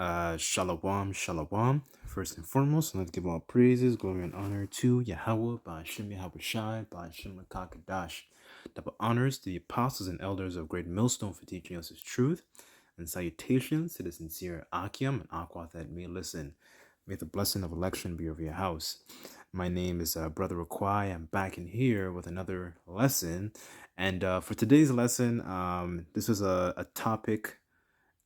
Shalom, shalom. First and foremost, let's give all praises, glory, and honor to Yahweh, Ba'ashem Yahweh Shai, Ba'ashem Kadash. Double honors to the apostles and elders of Great Millstone for teaching us his truth, and salutations to the sincere Akim and Aqua that may listen. May the blessing of election be over your house. My name is Brother Raquai. I'm back in here with another lesson. And for today's lesson, this was a topic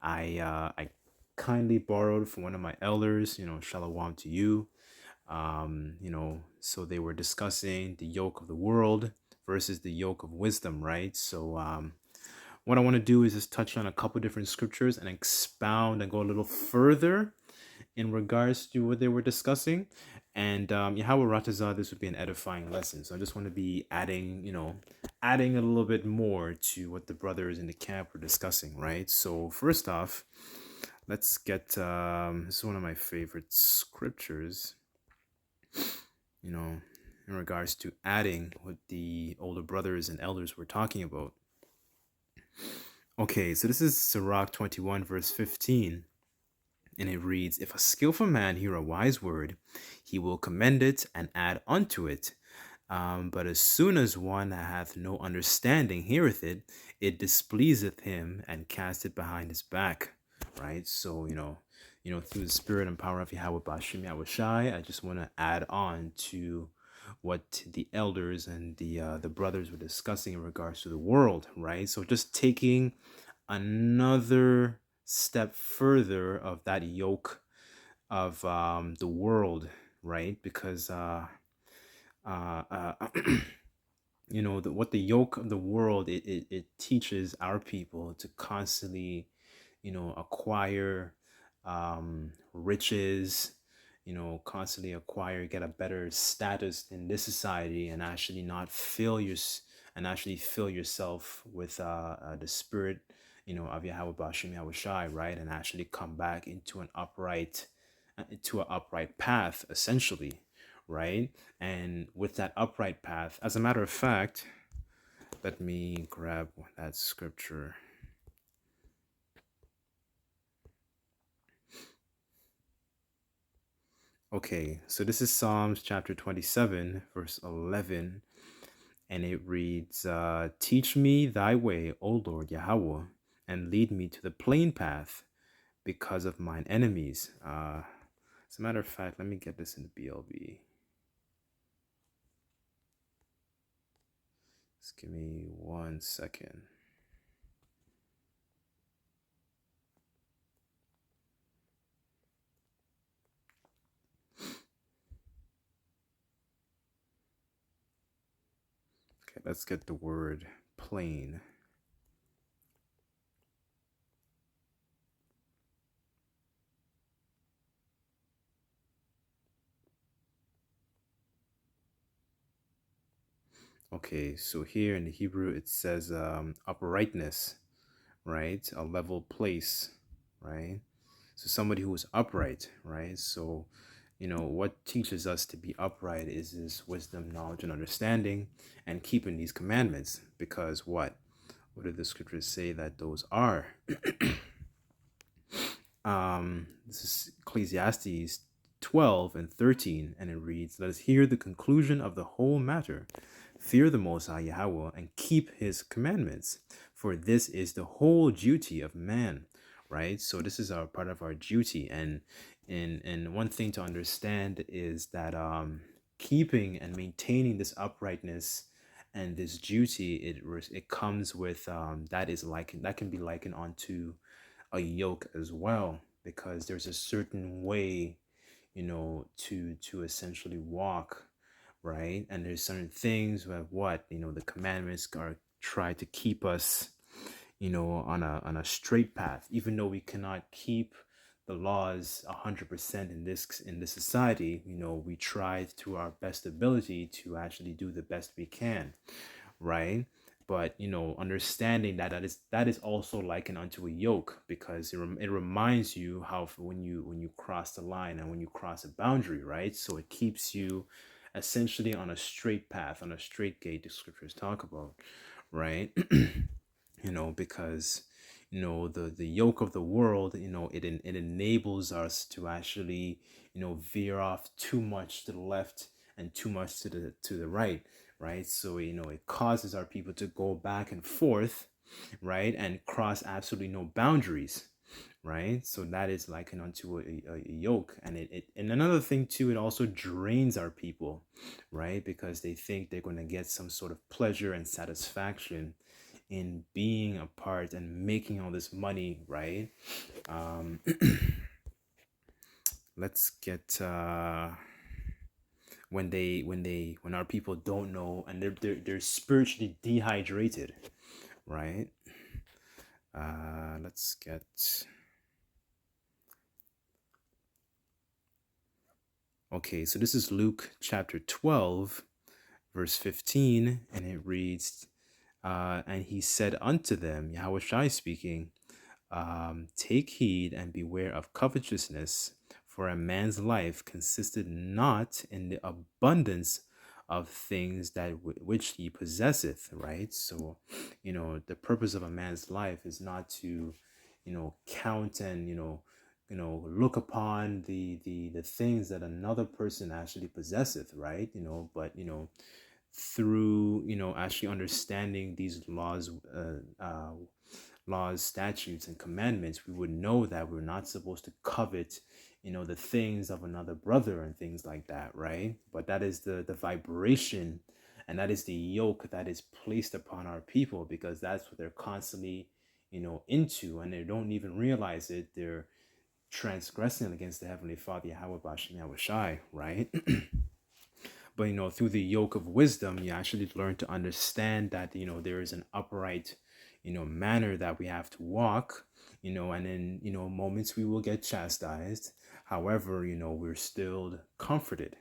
I kindly borrowed from one of my elders, shalom to you. So they were discussing the yoke of the world versus the yoke of wisdom, right? So what I want to do is just touch on a couple different scriptures and expound and go a little further in regards to what they were discussing. And Yahweh Ratazah, this would be an edifying lesson. So I just want to be adding a little bit more to what the brothers in the camp were discussing, right? So first off, let's get this is one of my favorite scriptures, in regards to adding what the older brothers and elders were talking about. Okay, so this is Sirach 21, verse 15. And it reads, "If a skillful man hear a wise word, he will commend it and add unto it. But as soon as one that hath no understanding heareth it, it displeaseth him and cast it behind his back." Right? So, through the spirit and power of Yahweh Bashim Yahweh Shai, I just want to add on to what the elders and the brothers were discussing in regards to the world, right? So just taking another step further of that yoke of the world, right? Because uh, uh, what the yoke of the world, it teaches our people to constantly acquire riches, constantly acquire, get a better status in this society, and actually not fill your and actually fill yourself with the spirit, of Yahweh Bashim Yahweh Shai, right? And actually come back into an upright path, essentially, right? And with that upright path, as a matter of fact, let me grab that scripture. Okay, so this is Psalms chapter 27, verse 11, and it reads, "Teach me thy way, O Lord Yahweh, and lead me to the plain path because of mine enemies." As a matter of fact, let me get this in the BLB. Just give me 1 second. Okay, let's get the word plain. Okay, so here in the Hebrew it says uprightness, right? A level place, right? So somebody who is upright, right? So, what teaches us to be upright is this wisdom, knowledge, and understanding, and keeping these commandments. Because what? What do the scriptures say that those are? This is Ecclesiastes 12 and 13, and it reads, "Let us hear the conclusion of the whole matter. Fear the Most High Yahweh and keep his commandments, for this is the whole duty of man." Right? So this is our part of our duty. And one thing to understand is that keeping and maintaining this uprightness and this duty, it comes with that can be likened onto a yoke as well, because there's a certain way, to essentially walk, right? And there's certain things where the commandments are try to keep us, on a straight path, even though we cannot keep the laws 100% in this society. We try to our best ability to actually do the best we can, right? But understanding that is also likened unto a yoke, because it reminds you how when you cross the line and when you cross a boundary, right? So it keeps you essentially on a straight path, on a straight gate, the scriptures talk about, right? Because the yoke of the world, it enables us to actually, veer off too much to the left and too much to the right, right? So, it causes our people to go back and forth, right, and cross absolutely no boundaries, right? So that is likened unto a yoke. And and another thing too, it also drains our people, right? Because they think they're going to get some sort of pleasure and satisfaction in being a part and making all this money, right? um let's get when our people don't know, and they're spiritually dehydrated, right? Let's get Okay, so this is Luke chapter 12, verse 15, and it reads, and he said unto them, Yahweh Shai speaking, take heed and beware of covetousness, for a man's life consisted not in the abundance of things that which he possesseth, right? So, the purpose of a man's life is not to, count and, look upon the things that another person actually possesseth, right? But, through, actually understanding these laws, statutes, and commandments, we would know that we're not supposed to covet, the things of another brother and things like that, right? But that is the vibration, and that is the yoke that is placed upon our people, because that's what they're constantly, into, and they don't even realize it. They're transgressing against the Heavenly Father, Yahweh Bashem Yahweh Shai, right? But through the yoke of wisdom, you actually learn to understand that there is an upright manner that we have to walk, and in moments we will get chastised. However, we're still comforted,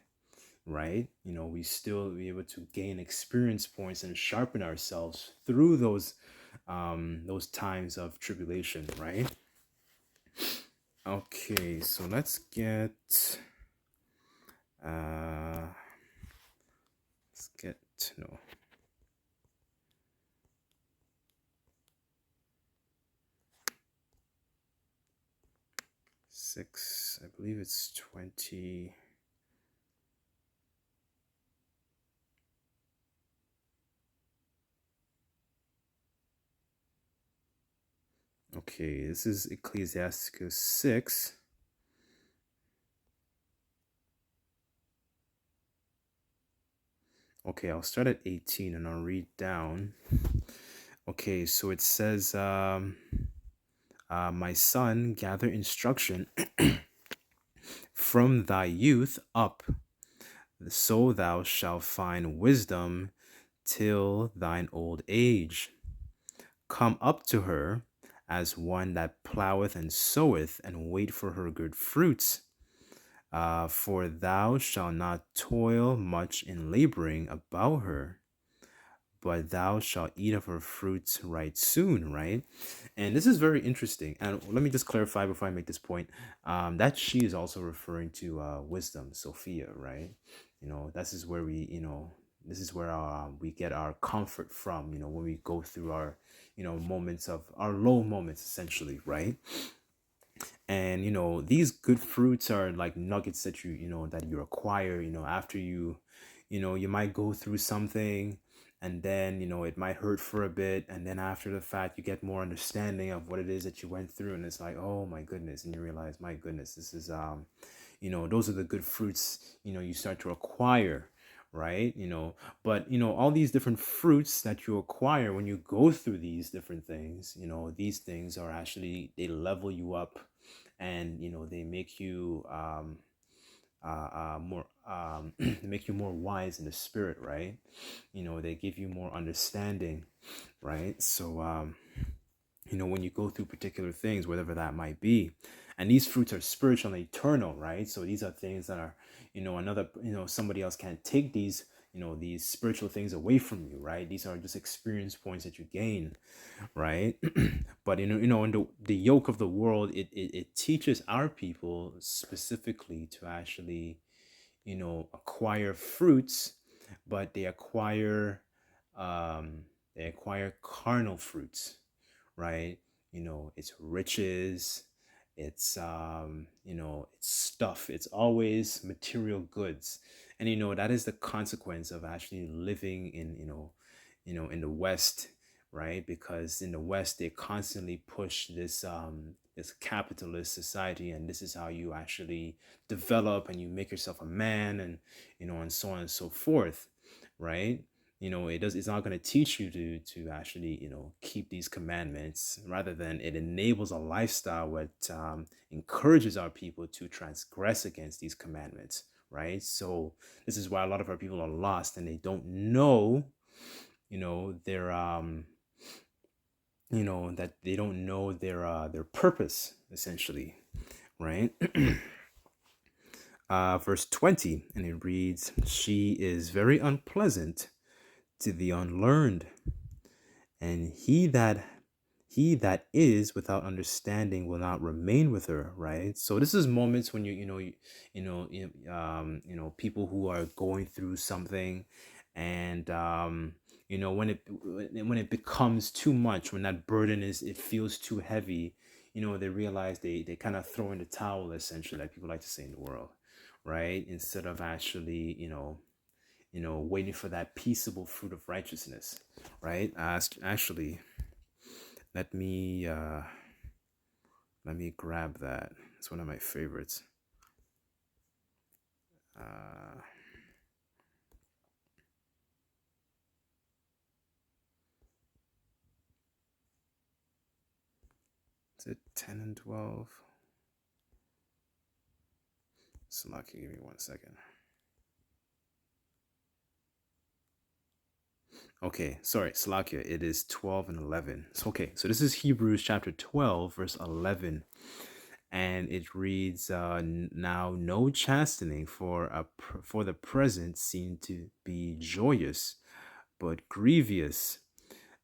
right? We still be able to gain experience points and sharpen ourselves through those times of tribulation, right? Okay, so uh let's get no 6, I believe it's 20. Okay, this is Ecclesiasticus 6. Okay, I'll start at 18 and I'll read down. Okay, so it says, my son, gather instruction from thy youth up, so thou shalt find wisdom till thine old age. Come up to her as one that ploweth and soweth, and wait for her good fruits. For thou shalt not toil much in laboring about her, but thou shalt eat of her fruits right soon, right? And this is very interesting. And let me just clarify before I make this point. That she is also referring to wisdom, Sophia, right? This is where this is where we get our comfort from, when we go through our, moments of our low moments, essentially, right? And these good fruits are like nuggets that that you acquire after you might go through something, and then it might hurt for a bit, and then after the fact you get more understanding of what it is that you went through, and it's like, oh my goodness, and you realize, my goodness, this is those are the good fruits you start to acquire, right? But all these different fruits that you acquire when you go through these different things, these things are actually, they level you up, and they make you more they make you more wise in the spirit, right? They give you more understanding, right? So when you go through particular things, whatever that might be, and these fruits are spiritual and eternal, right? So these are things that are another, somebody else can't take these spiritual things away from you, right? These are just experience points that you gain, right? But in the yoke of the world, it teaches our people specifically to actually acquire fruits, but they acquire carnal fruits, right? it's riches, it's it's stuff, it's always material goods. And that is the consequence of actually living in in the West, right? Because in the West they constantly push this capitalist society, and this is how you actually develop and you make yourself a man, and and so on and so forth, right? It's not going to teach you to actually keep these commandments. Rather than, it enables a lifestyle what encourages our people to transgress against these commandments, right? So this is why a lot of our people are lost, and they don't know their that they don't know their purpose, essentially, right? Verse 20, and it reads, "She is very unpleasant to the unlearned, and he that is without understanding will not remain with her." Right? So this is moments when people who are going through something, and when it becomes too much, when that burden it feels too heavy, they realize they kind of throw in the towel, essentially, like people like to say in the world, right? Instead of actually waiting for that peaceable fruit of righteousness, right? Actually, let me grab that. It's one of my favorites. Uh, is it 10 and 12? Salaki, give me 1 second. Okay, sorry, Salakia, it is 12 and 11. So, okay, so this is Hebrews chapter 12, verse 11. And it reads, "Now no chastening for the present seem to be joyous, but grievous.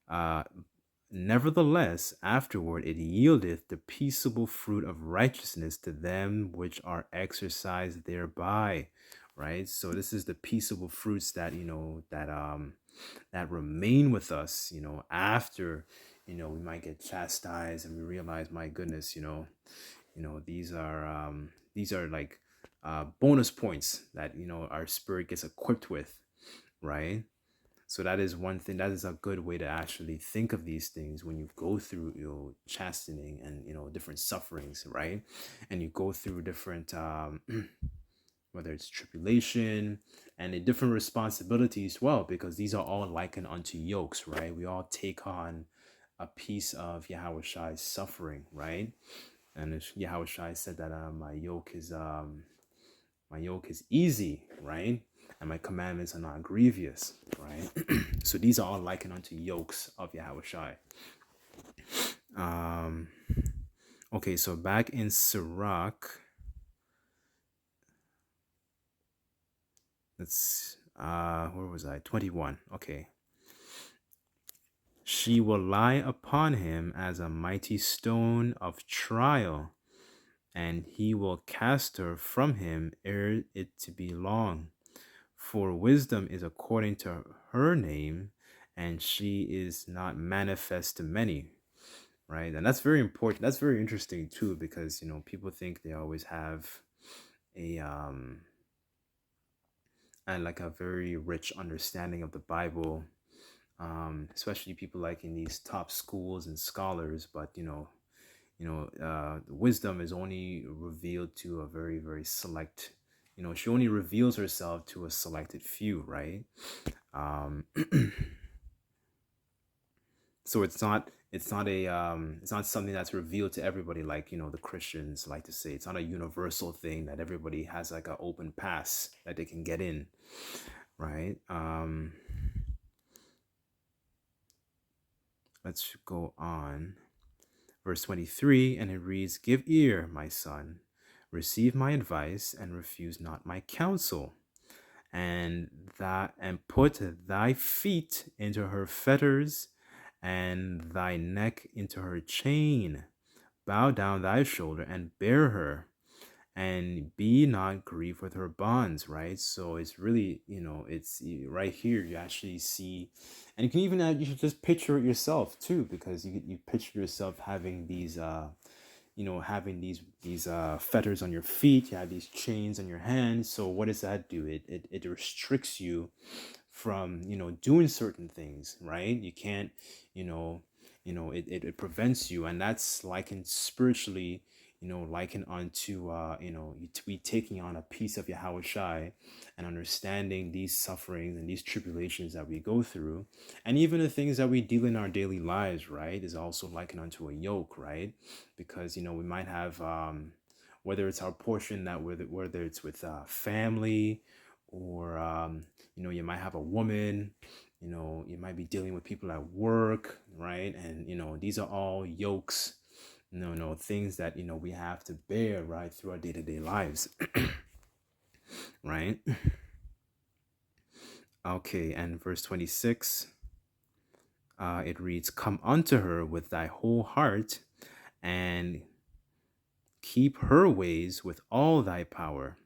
Uh, Nevertheless, afterward it yieldeth the peaceable fruit of righteousness to them which are exercised thereby." Right? So this is the peaceable fruits that that remain with us, after we might get chastised, and we realize, my goodness, these are like bonus points that our spirit gets equipped with, right? So that is one thing. That is a good way to actually think of these things when you go through chastening and different sufferings, right? And you go through different whether it's tribulation and a different responsibilities, well, because these are all likened unto yokes, right? We all take on a piece of Yahweh Shai's suffering, right? And Yahweh Shai said that my yoke is easy, right? And my commandments are not grievous, right? So these are all likened unto yokes of Yahweh Shai. Okay, so back in Sirach, where was I? 21. Okay. "She will lie upon him as a mighty stone of trial, and he will cast her from him ere it to be long. For wisdom is according to her name, and she is not manifest to many." Right? And that's very important. That's very interesting too, because people think they always have a and like a very rich understanding of the Bible, especially people like in these top schools and scholars. But wisdom is only revealed to a very, very select. She only reveals herself to a selected few, right? Um, so it's not something that's revealed to everybody, like the Christians like to say. It's not a universal thing that everybody has like an open pass that they can get in, right? Let's go on. Verse 23, and it reads, "Give ear, my son, receive my advice, and refuse not my counsel, and put thy feet into her fetters, and thy neck into her chain. Bow down thy shoulder and bear her, and be not grieved with her bonds, right? So it's really, it's right here. You actually see, and you can even you should just picture it yourself too, because you picture yourself having these having these fetters on your feet. You have these chains on your hands. So what does that do? It restricts you from doing certain things, right? You can't, you know it prevents you, and that's likened spiritually, likened onto you to be taking on a piece of Yahweh Shai, and understanding these sufferings and these tribulations that we go through, and even the things that we deal in our daily lives, right, is also likened onto a yoke, right? Because we might have whether it's our portion, that whether it's with family, or you might have a woman, you might be dealing with people at work, right? And these are all yokes, no things that we have to bear, right, through our day-to-day lives. Right. Okay, and verse 26, it reads, come unto her with thy whole heart, and keep her ways with all thy power.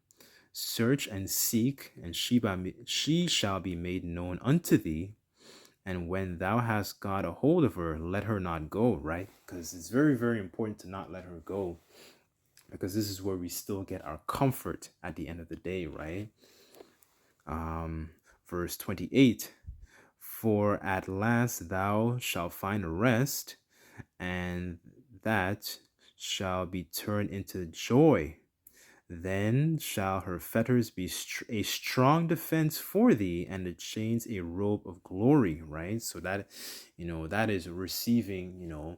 Search and seek, and she shall be made known unto thee. And when thou hast got a hold of her, let her not go, right? Because it's very, very important to not let her go, because this is where we still get our comfort at the end of the day, right? Verse 28, for at last thou shalt find rest, and that shall be turned into joy. Then shall her fetters be a strong defense for thee, and the chains a robe of glory, right? So that, that is receiving,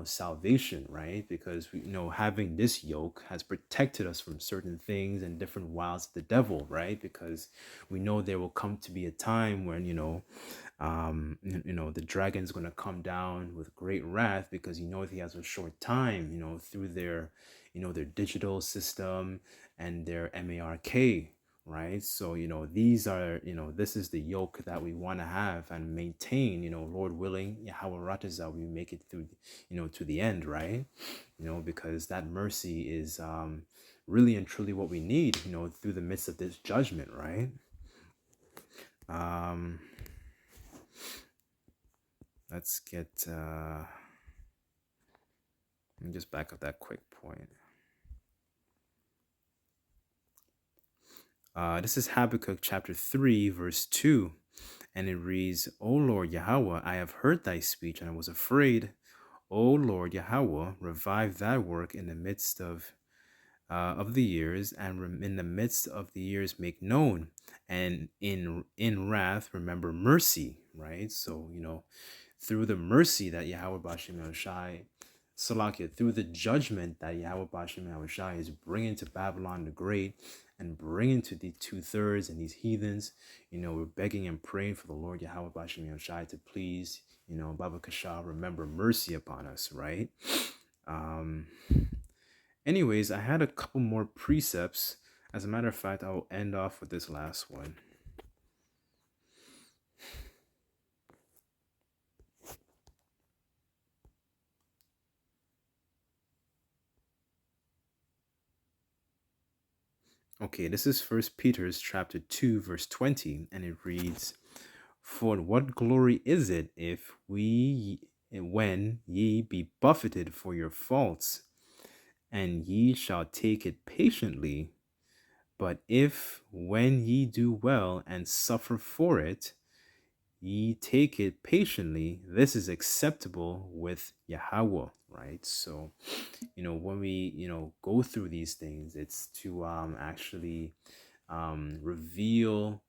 salvation, right? Because we, having this yoke has protected us from certain things and different wiles of the devil, right? Because we know there will come to be a time when, the dragon's going to come down with great wrath, because he has a short time, through their digital system and their MARK, right? So these are, this is the yoke that we want to have and maintain, Lord willing, Yahweh Ratazah, we make it through, to the end, right? Because that mercy is really and truly what we need, through the midst of this judgment, right? Let's get let me just back up that quick point. This is Habakkuk chapter 3, verse 2, and it reads, O Lord Yahweh, I have heard thy speech, and I was afraid. O Lord Yahweh, revive thy work in the midst of the years, and in the midst of the years make known, and in wrath remember mercy, right? So through the mercy that Yahweh Bashim Shai, Salakia, through the judgment that Yahweh Bashim Shai is bringing to Babylon the Great, and bringing to the 2/3 and these heathens, we're begging and praying for the Lord Yahweh Bashim Shai to please, Baba Kasha, remember mercy upon us, right? Anyways, I had a couple more precepts. As a matter of fact, I'll end off with this last one. Okay, this is First Peter's chapter 2, verse 20, and it reads, for what glory is it if when ye be buffeted for your faults, and ye shall take it patiently? But if when ye do well and suffer for it, ye take it patiently, this is acceptable with Yahweh, right? So, when we, go through these things, it's to actually reveal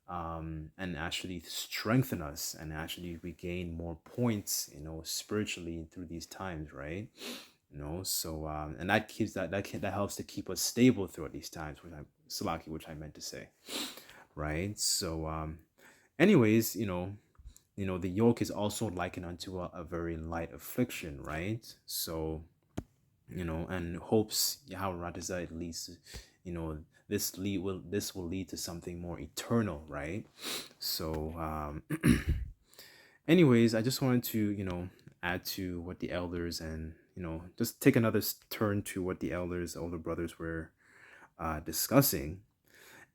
and actually strengthen us, and actually regain more points, spiritually through these times, right? So and that keeps that helps to keep us stable throughout these times, which I meant to say, right? So anyways, the yoke is also likened unto a very light affliction, right? So and hopes Yahweh Ratazah, at least, this will lead to something more eternal, right? So anyways, I just wanted to add to what the elders, and just take another turn to what the elders, older brothers, were discussing.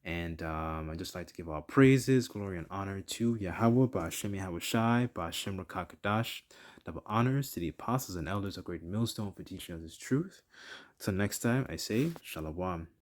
And I'd just like to give all praises, glory, and honor to Yahweh, Ba'ashem Yahweh Shai, Ba'ashem Rakakadash. Double honors to the apostles and elders of Great Millstone for teaching us his truth. Till next time, I say, Shalom.